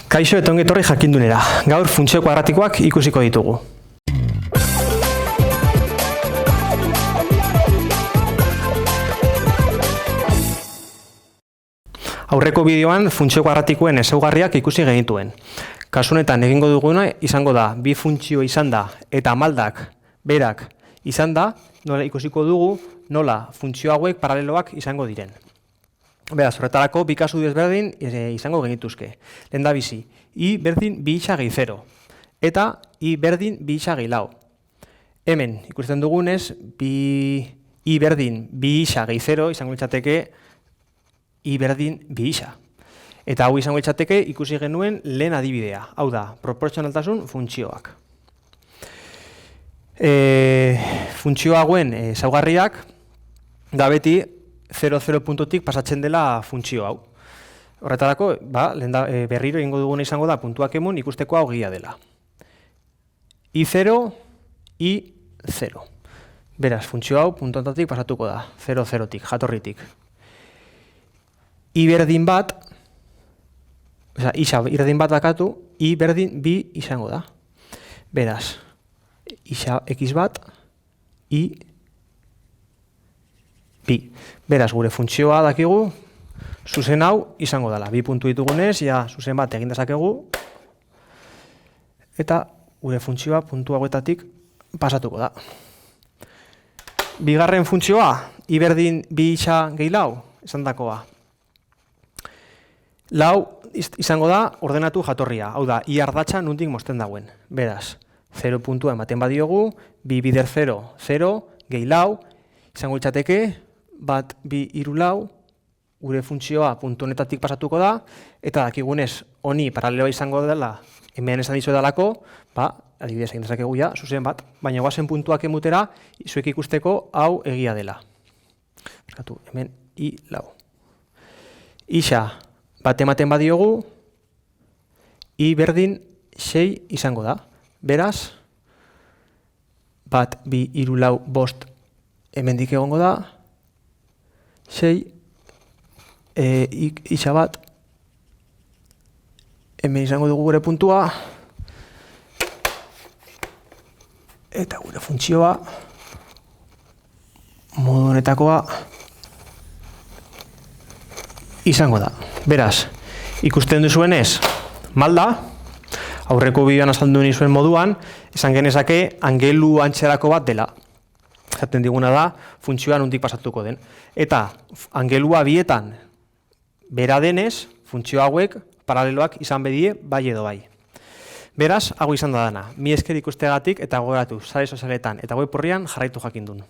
Kaixo eta ongi etorri jakindunera. Gaur funtzio kuadratikoak ikusiko ditugu. Aurreko bideoan funtzio kuadratikoen ezaugarriak ikusi genituen. Kasu honetan egingo duguna izango da bi funtzio izan da eta maldak berak izan da, nola ikusiko dugu nola funtzio hauek paraleloak izango diren. Beraz, horretarako bi kasu desberdin izango genituzke. Lehendabizi, i berdin bi isa gehi 0 eta i berdin bi isa gehi 4. Hemen ikusten dugunez, i berdin bi isa gehi 0 izango litzateke i berdin bi isa. Eta hau izango litzateke ikusi genuen lehen adibidea. Hau da, proportzionaltasun funtzioak. Funtzio hauen ezaugarriak da beti 0,0 puntutik pasatzen dela funtzio hau. Horretarako, berriro egingo duguna izango da puntuak emun ikusteko hau egia dela. I0, I0. Beraz, funtzio hau puntu honetatik pasatuko da, 0,0tik, jatorritik. I berdin bat, isa berdin bat dakatu, I berdin bi izango da. Beraz, isa x bat, I bi. Beraz, gure funtzioa dakigu, zuzen hau izango dela. Bi puntu ditugunez, ja zuzen bat egin dezakegu, eta gure funtzioa puntu hauetatik pasatuko da. Bigarren funtzioa, i berdin bi isa gehi 4, esan dakoa. 4 izango da ordenatu jatorria, hau da, i ardatza nondik mozten dauen. Beraz, 0 puntua ematen badiogu, bi bider 0, 0, gehi 4, izango litzateke, bat, bi, hiru, 4, gure funtzioa puntu honetatik pasatuko da, eta dakigunez, honi paraleloa izango dela, hemen esan dizu edalako, adibidez egin dezakegu ja, zuzen bat, baina guazen puntuak emutera, zuek ikusteko hau egia dela. Hemen, i, 4. Isa, bat ematen badiogu, i berdin 6 izango da. Beraz, bat, bi, hiru, 4, 5 hemendik egongo da, 6, isa bat, hemen izango dugu gure puntua, eta gure funtzioa, modu honetakoa, izango da. Beraz, ikusten duzuenez, malda, aurreko bideoan azaldu nizuen moduan, esan genezake angelu antxerako bat dela. Zaten diguna da, funtzioa nondik pasatuko den. Eta angelua bietan bera denez, funtzio hauek paraleloak izan bedie bai edo bai. Beraz, hau izan da dana. Mi esker ikusteagatik eta gogoratu, sare sozialetan eta web orrian jarraitu jakindun.